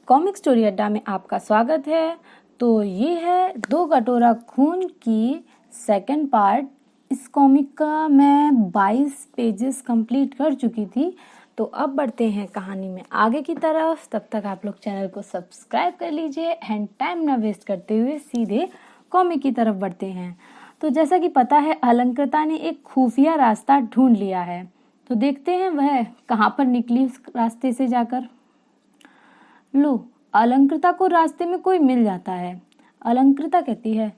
Comic story अड्डा में आपका स्वागत है। तो ये है दो कटोरा खून की सेकंड पार्ट। इस कॉमिक का मैं 22 पेजेस कंप्लीट कर चुकी थी। तो अब बढ़ते हैं कहानी में आगे की तरफ। तब तक आप लोग चैनल को सब्सक्राइब कर लीजिए एंड टाइम ना वेस्ट करते हुए सीधे कॉमिक की तरफ बढ़ते हैं। तो जैसा कि पता है, अलंकृता ने एक खुफिया रास्ता ढूंढ लिया है। तो देखते हैं वह कहाँ पर निकली उस रास्ते से जाकर। लो, अलंकृता को रास्ते में कोई मिल जाता है। अलंकृता कहती है,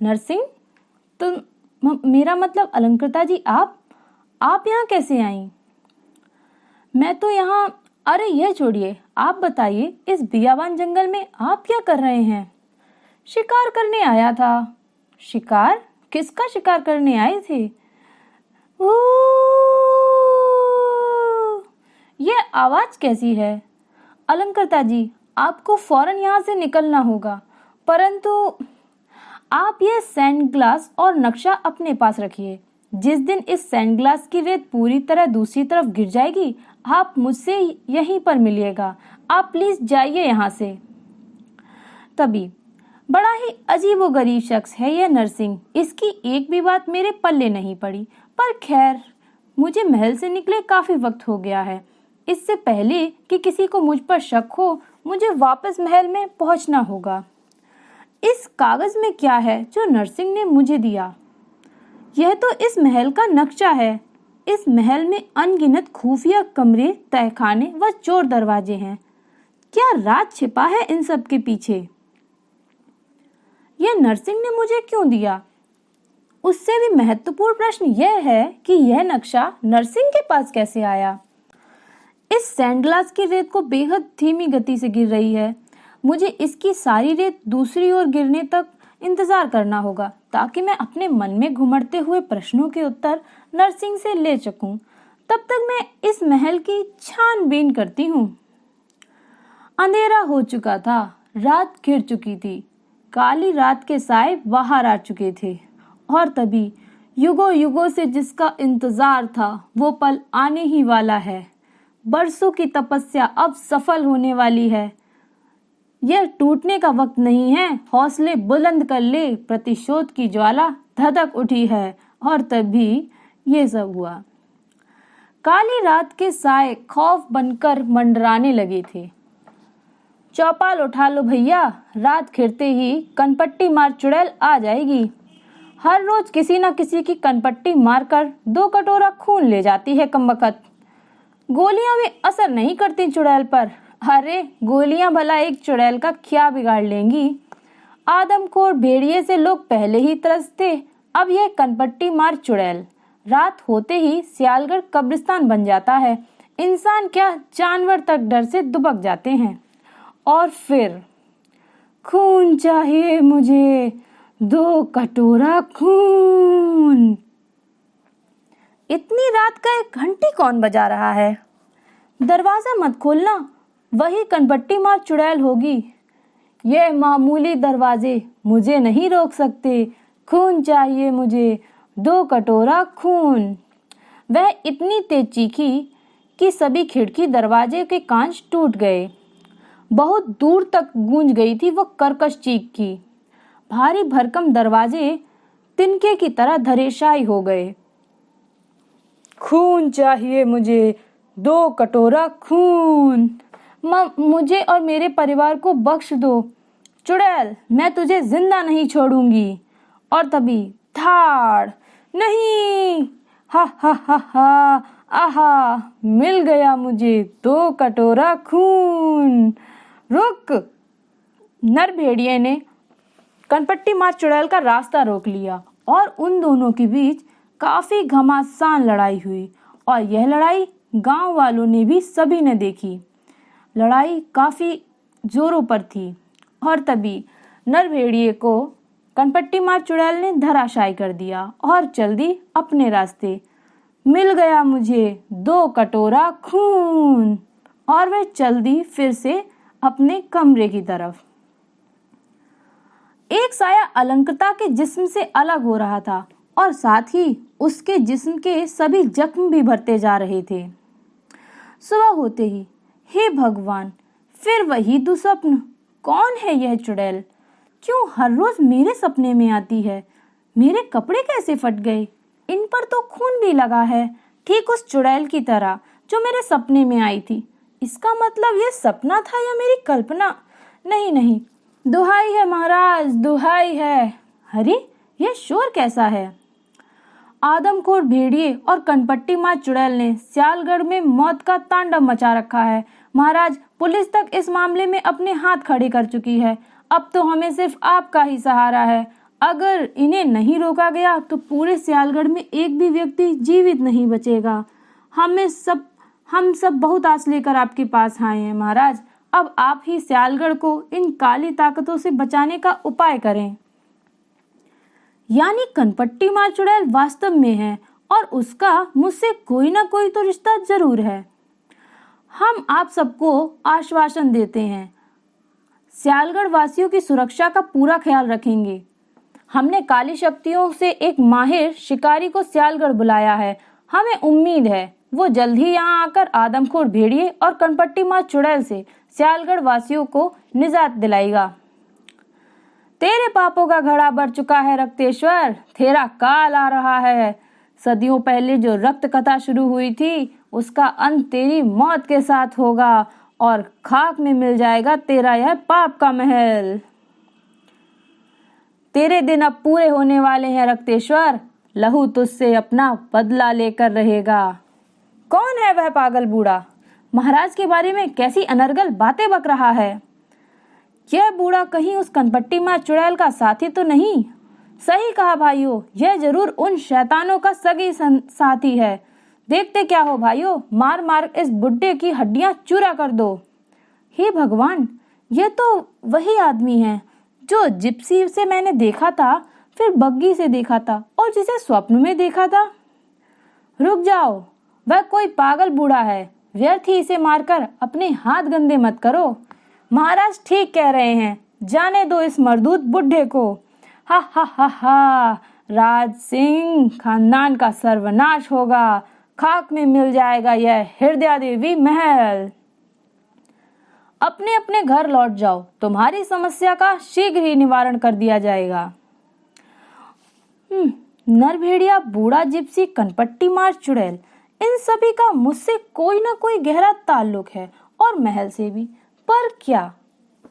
नरसिंह, तुम मेरा मतलब अलंकृता जी, आप यहाँ कैसे आई? मैं तो यहाँ, अरे यह छोड़िए, आप बताइए इस बियाबान जंगल में आप क्या कर रहे हैं? शिकार करने आया था। शिकार? किसका शिकार करने आए थे? यह आवाज कैसी है? अलंकृता जी, आपको फौरन यहाँ से निकलना होगा, परंतु आप यह सैंड ग्लास और नक्शा अपने पास रखिए। जिस दिन इस सैंड ग्लास की रेत पूरी तरह दूसरी तरफ गिर जाएगी, आप मुझसे यहीं पर मिलिएगा। आप प्लीज जाइए यहाँ से। तभी, बड़ा ही अजीबोगरीब शख्स है यह नरसिंह। इसकी एक भी बात मेरे पल्ले नहीं पड़ी। पर खैर, मुझे महल से निकले काफी वक्त हो गया है। इससे पहले कि किसी को मुझ पर शक हो, मुझे वापस महल में पहुंचना होगा। इस कागज में क्या है जो नरसिंह ने मुझे दिया? यह तो इस महल का नक्शा है। इस महल में अनगिनत खुफिया कमरे, तहखाने व चोर दरवाजे हैं। क्या राज छिपा है इन सब के पीछे? यह नरसिंह ने मुझे क्यों दिया? उससे भी महत्वपूर्ण प्रश्न यह है कि यह नक्शा नरसिंह के पास कैसे आया? इस सैंडग्लास की रेत को बेहद धीमी गति से गिर रही है। मुझे इसकी सारी रेत दूसरी ओर गिरने तक इंतजार करना होगा, ताकि मैं अपने मन में घुमड़ते हुए प्रश्नों के उत्तर नरसिंह से ले सकूं। तब तक मैं इस महल की छानबीन करती हूँ। अंधेरा हो चुका था, रात घिर चुकी थी। काली रात के साए बाहर आ चुके थे और तभी युगों युगों से जिसका इंतजार था वो पल आने ही वाला है। बरसों की तपस्या अब सफल होने वाली है। यह टूटने का वक्त नहीं है। हौसले बुलंद कर ले, प्रतिशोध की ज्वाला धधक उठी है। और तभी ये सब हुआ। काली रात के साए खौफ बनकर मंडराने लगे थे। चौपाल उठा लो भैया, रात खिरते ही कनपट्टी मार चुड़ैल आ जाएगी। हर रोज किसी न किसी की कनपट्टी मारकर 2 कटोरा खून ले जाती है कमबख्त। गोलियां भी असर नहीं करती चुड़ैल पर। अरे गोलियां भला एक चुड़ैल का क्या बिगाड़ लेंगी? आदमखोर भेड़िए से लोग पहले ही त्रस्त थे, अब यह कनपट्टी मार चुड़ैल। रात होते ही सियालगढ़ कब्रिस्तान बन जाता है। इंसान क्या, जानवर तक डर से दुबक जाते हैं। और फिर खून चाहिए मुझे, 2 कटोरा खून। इतनी रात का एक घंटी कौन बजा रहा है? दरवाजा मत खोलना, वही कनपट्टी मार चुड़ैल होगी। ये मामूली दरवाजे मुझे नहीं रोक सकते। खून चाहिए मुझे, 2 कटोरा खून। वह इतनी तेज चीखी कि सभी खिड़की दरवाजे के कांच टूट गए। बहुत दूर तक गूंज गई थी वो कर्कश चीख की। भारी भरकम दरवाजे तिनके की तरह धराशायी हो गए। खून चाहिए मुझे, 2 कटोरा खून। मुझे और मेरे परिवार को बख्श दो चुड़ैल, मैं तुझे जिंदा नहीं छोड़ूंगी। और तभी धाड़, नहीं, हा हा हा हा, आहा, मिल गया मुझे 2 कटोरा खून। रुक! नर भेड़िए ने कनपट्टी मार चुड़ैल का रास्ता रोक लिया और उन दोनों के बीच काफी घमासान लड़ाई हुई। और यह लड़ाई गांव वालों ने भी सभी ने देखी। लड़ाई काफी जोरों पर थी और तभी नर भेड़िए को कनपट्टी मार चुड़ैल ने धराशायी कर दिया और चल दी अपने रास्ते। मिल गया मुझे 2 कटोरा खून। और वह चल दी फिर से अपने कमरे की तरफ। एक साया अलंकृता के जिस्म से अलग हो रहा था और साथ ही उसके जिस्म के सभी जख्म भी भरते जा रहे थे। सुबह होते ही, हे भगवान, फिर वही दुस्वप्न। कौन है यह चुड़ैल? क्यों हर रोज मेरे सपने में आती है? मेरे कपड़े कैसे फट गए? इन पर तो खून भी लगा है, ठीक उस चुड़ैल की तरह जो मेरे सपने में आई थी। इसका मतलब यह सपना था या मेरी कल्पना? नहीं नहीं, दुहाई है महाराज, दुहाई है। अरे यह शोर कैसा है? आदमखोर भेड़िए और कनपट्टी मार चुड़ैल ने सियालगढ़ में मौत का तांडव मचा रखा है। महाराज, पुलिस तक इस मामले में अपने हाथ खड़े कर चुकी है। अब तो हमें सिर्फ आपका ही सहारा है। अगर इन्हें नहीं रोका गया तो पूरे सियालगढ़ में एक भी व्यक्ति जीवित नहीं बचेगा। हम सब बहुत आस लेकर आपके पास आए हैं महाराज। अब आप ही सियालगढ़ को इन काली ताकतों से बचाने का उपाय करें। यानी कनपट्टी मार चुड़ैल वास्तव में है और उसका मुझसे कोई ना कोई तो रिश्ता जरूर है। हम आप सबको आश्वासन देते हैं, सियालगढ़ वासियों की सुरक्षा का पूरा ख्याल रखेंगे। हमने काली शक्तियों से एक माहिर शिकारी को सियालगढ़ बुलाया है। हमें उम्मीद है वो जल्द ही यहाँ आकर आदमखोर भेड़िए और कनपट्टी मार चुड़ैल से सियालगढ़ वासियों को निजात दिलाएगा। तेरे पापों का घड़ा भर चुका है रक्तेश्वर, तेरा काल आ रहा है। सदियों पहले जो रक्त कथा शुरू हुई थी उसका अंत तेरी मौत के साथ होगा और खाक में मिल जाएगा तेरा यह पाप का महल। तेरे दिन अब पूरे होने वाले हैं रक्तेश्वर, लहू तुझसे अपना बदला लेकर रहेगा। कौन है वह पागल बूढ़ा? महाराज के बारे में कैसी अनर्गल बातें बक रहा है? यह बूढ़ा कहीं उस कनपट्टी मार चुड़ैल का साथी तो नहीं? सही कहा भाइयों, यह जरूर उन शैतानों का सगी साथी है। देखते क्या हो भाइयों, मार मार इस बुड्ढे की हड्डियां चूरा कर दो। हे भगवान, यह तो वही आदमी है जो जिप्सी से मैंने देखा था, फिर बग्गी से देखा था और जिसे स्वप्न में देखा था। रुक जाओ, वह कोई पागल बूढ़ा है। व्यर्थ ही इसे मारकर अपने हाथ गंदे मत करो। महाराज ठीक कह रहे हैं, जाने दो इस मर्दूद बुढ़े को। हा हा हा हा, राज सिंह खानदान का सर्वनाश होगा, खाक में मिल जाएगा यह हृदया देवी महल। अपने अपने घर लौट जाओ, तुम्हारी समस्या का शीघ्र ही निवारण कर दिया जाएगा। नरभेड़िया, बूढ़ा जिप्सी, कनपट्टी मार चुड़ैल, इन सभी का मुझसे कोई ना कोई गहरा ताल्लुक है और महल से भी। पर क्या?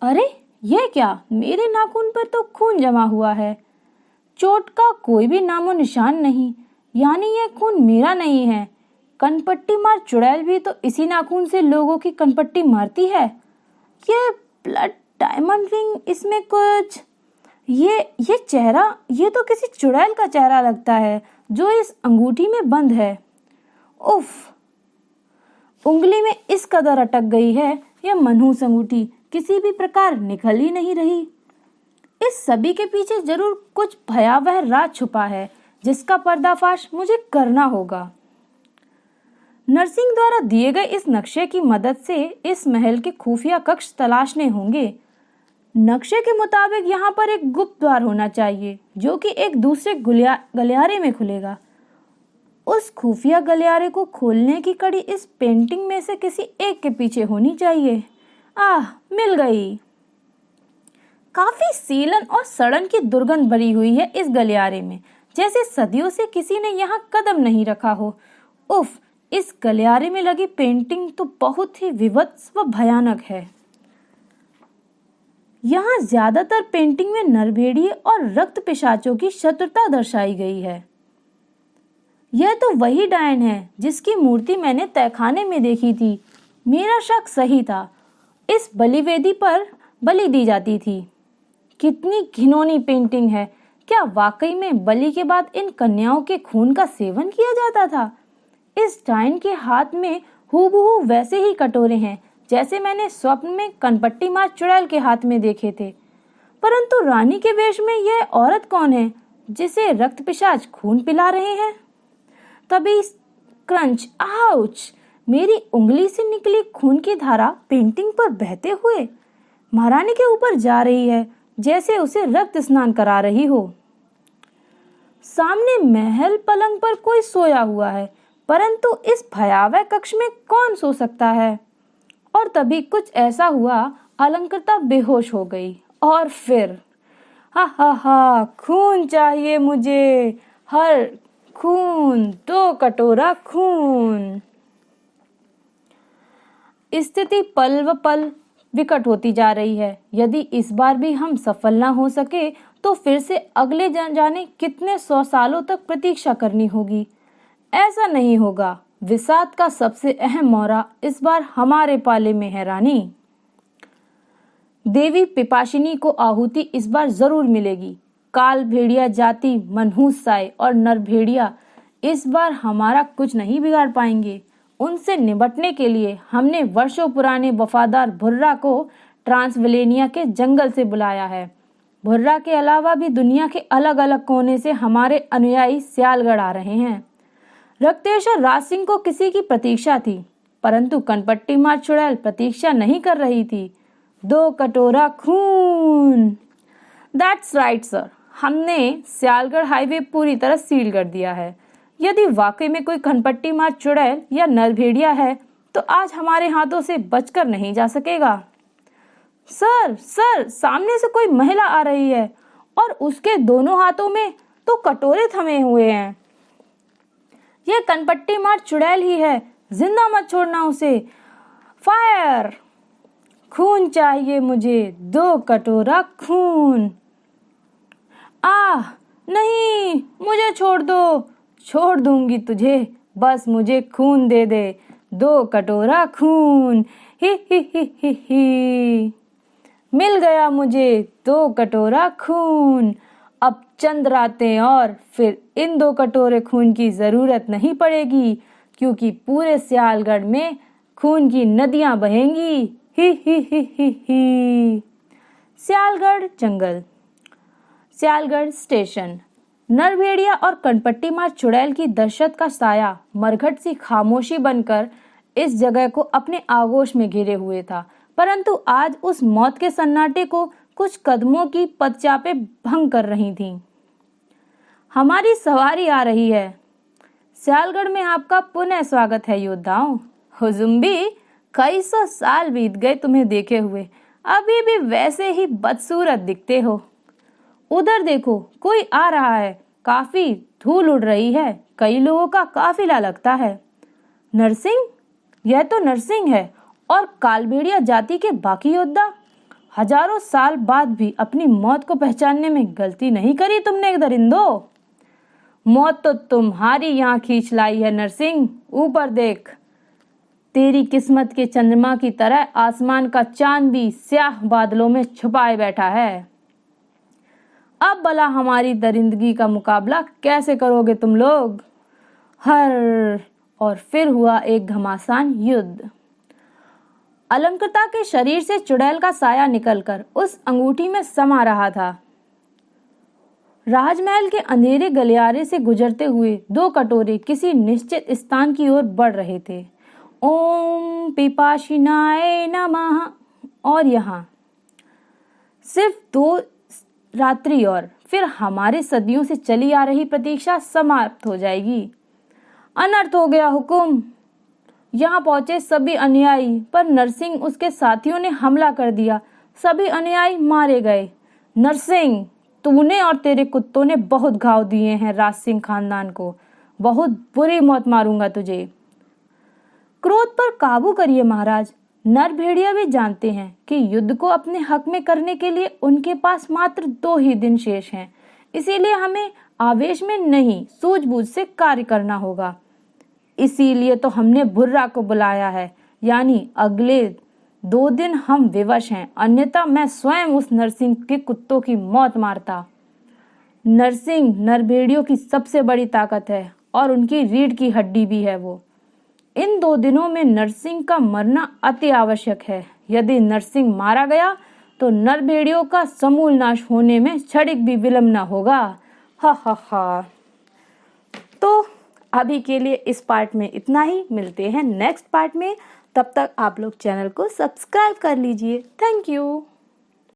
अरे ये क्या? मेरे नाखून पर तो खून जमा हुआ है। चोट का कोई भी नामो निशान नहीं, यानी यह खून मेरा नहीं है। कनपट्टी मार चुड़ैल भी तो इसी नाखून से लोगों की कनपट्टी मारती है। ये ब्लड डायमंड रिंग, इसमें कुछ ये चेहरा, ये तो किसी चुड़ैल का चेहरा लगता है जो इस अंगूठी में बंद है। उफ, उंगली में इस कदर अटक गई है यह मनहूस अंगूठी किसी भी प्रकार निकल ही नहीं रही। इस सभी के पीछे जरूर कुछ भयावह राज छुपा है जिसका पर्दाफाश मुझे करना होगा। नरसिंह द्वारा दिए गए इस नक्शे की मदद से इस महल के खुफिया कक्ष तलाशने होंगे। नक्शे के मुताबिक यहाँ पर एक गुप्त द्वार होना चाहिए जो कि एक दूसरे गलियारे में खुलेगा। उस खुफिया गलियारे को खोलने की कड़ी इस पेंटिंग में से किसी एक के पीछे होनी चाहिए। मिल गई। काफी सीलन और सड़न की दुर्गंध भरी हुई है इस गलियारे में, जैसे सदियों से किसी ने यहाँ कदम नहीं रखा हो। उफ, इस गलियारे में लगी पेंटिंग तो बहुत ही विभत्स व भयानक है। यहाँ ज्यादातर पेंटिंग में नरभेड़िए और रक्त पिशाचों की शत्रुता दर्शाई गई है। यह तो वही डायन है जिसकी मूर्ति मैंने तहखाने में देखी थी। मेरा शक सही था, इस बलिवेदी पर बलि दी जाती थी। कितनी घिनौनी पेंटिंग है। क्या वाकई में बलि के बाद इन कन्याओं के खून का सेवन किया जाता था? इस डायन के हाथ में हूबहू वैसे ही कटोरे हैं जैसे मैंने स्वप्न में कनपट्टी मार चुड़ैल के हाथ में देखे थे। परंतु रानी के वेश में यह औरत कौन है जिसे रक्त पिशाच खून पिला रहे हैं? तभी क्रंच, आउच! मेरी उंगली से निकली खून की धारा पेंटिंग पर बहते हुए महारानी के ऊपर जा रही है, जैसे उसे रक्त स्नान करा रही हो। सामने महल पलंग पर कोई सोया हुआ है, परंतु इस भयावह कक्ष में कौन सो सकता है? और तभी कुछ ऐसा हुआ, अलंकृता बेहोश हो गई और फिर हा हा हा, खून चाहिए मुझे, हर खून, 2 कटोरा खून। स्थिति पल व पल विकट होती जा रही है। यदि इस बार भी हम सफल ना हो सके तो फिर से अगले जाने कितने 100 सालों तक प्रतीक्षा करनी होगी। ऐसा नहीं होगा। विषाद का सबसे अहम मोहरा इस बार हमारे पाले में है रानी। देवी पिपाशिनी को आहुति इस बार जरूर मिलेगी। काल भेड़िया जाति मनहूस साय और नर भेड़िया इस बार हमारा कुछ नहीं बिगाड़ पाएंगे। उनसे निपटने के लिए हमने वर्षों पुराने वफादार भुर्रा को ट्रांसविलेनिया के जंगल से बुलाया है। भुर्रा के अलावा भी दुनिया के अलग अलग कोने से हमारे अनुयायी सियालगढ़ आ रहे हैं। रक्तेश्वर राज सिंह को किसी की प्रतीक्षा थी, परंतु कनपट्टी मार चुड़ैल प्रतीक्षा नहीं कर रही थी। 2 कटोरा खून। दैट्स राइट सर, हमने सियालगढ़ हाईवे पूरी तरह सील कर दिया है। यदि वाकई में कोई कनपट्टी मार चुड़ैल या नरभेड़िया है तो आज हमारे हाथों से बचकर नहीं जा सकेगा। सर, सामने से कोई महिला आ रही है और उसके दोनों हाथों में तो कटोरे थमे हुए हैं। यह कनपट्टी मार चुड़ैल ही है, जिंदा मत छोड़ना उसे। फायर! खून चाहिए मुझे, 2 कटोरा खून। आह नहीं, मुझे छोड़ दो। छोड़ दूंगी तुझे, बस मुझे खून दे दे, 2 कटोरा खून। ही ही ही ही ही। मिल गया मुझे 2 कटोरा खून। अब चंद रातें और फिर इन 2 कटोरे खून की जरूरत नहीं पड़ेगी, क्योंकि पूरे सियालगढ़ में खून की नदियां बहेंगी। ही ही ही ही ही। सियालगढ़ जंगल। सियालगढ़ स्टेशन। नरभेड़िया और कनपट्टी मार चुड़ैल की दहशत का साया मरघट सी खामोशी बनकर इस जगह को अपने आगोश में घेरे हुए था, परंतु आज उस मौत के सन्नाटे को कुछ कदमों की पदचापें भंग कर रही थीं। हमारी सवारी आ रही है। सियालगढ़ में आपका पुनः स्वागत है योद्धाओं। हुजुम्बी, कई 100 साल बीत गए तुम्हें देखे हुए, अभी भी वैसे ही बदसूरत दिखते हो। उधर देखो, कोई आ रहा है, काफी धूल उड़ रही है, कई लोगों का काफिला लगता है। नरसिंह? यह तो नरसिंह है और कालभेड़िया जाति के बाकी योद्धा। हजारों साल बाद भी अपनी मौत को पहचानने में गलती नहीं करी तुमने दरिंदो। मौत तो तुम्हारी यहाँ खींच लाई है नरसिंह। ऊपर देख, तेरी किस्मत के चंद्रमा की तरह आसमान का चांद भी स्याह बादलों में छुपाए बैठा है। अब भला हमारी दरिंदगी का मुकाबला कैसे करोगे तुम लोग? हर और फिर हुआ एक घमासान युद्ध। अलंकृता के शरीर से चुड़ैल का साया निकलकर उस अंगूठी में समा रहा था। राजमहल के अंधेरे गलियारे से गुजरते हुए 2 कटोरे किसी निश्चित स्थान की ओर बढ़ रहे थे। ओम पिपाशिनाय नमः। और यहाँ सिर्फ 2 रात्रि और फिर हमारे सदियों से चली आ रही प्रतीक्षा समाप्त हो जाएगी। अनर्थ हो गया हुकुम। यहाँ पहुंचे सभी अनुयायी पर नरसिंह उसके साथियों ने हमला कर दिया। सभी अनुयायी मारे गए। नरसिंह, तूने और तेरे कुत्तों ने बहुत घाव दिए हैं राज सिंह खानदान को। बहुत बुरी मौत मारूंगा तुझे। क्रोध पर काबू करिए महाराज। नरभेड़िया भी जानते हैं कि युद्ध को अपने हक में करने के लिए उनके पास मात्र 2 ही दिन शेष हैं। इसीलिए हमें आवेश में नहीं, सूझबूझ से कार्य करना होगा। इसीलिए तो हमने भुर्रा को बुलाया है, यानी अगले 2 दिन हम विवश हैं, अन्यथा मैं स्वयं उस नरसिंह के कुत्तों की मौत मारता। नरसिंह नरभेड़ियों की सबसे बड़ी ताकत है और उनकी रीढ़ की हड्डी भी है वो। इन 2 दिनों में नरसिंह का मरना अति आवश्यक है। यदि नरसिंह मारा गया तो नरभेड़ियों का समूल नाश होने में क्षणिक भी विलंब न होगा। हा हा हा। तो अभी के लिए इस पार्ट में इतना ही। मिलते हैं नेक्स्ट पार्ट में। तब तक आप लोग चैनल को सब्सक्राइब कर लीजिए। Thank you.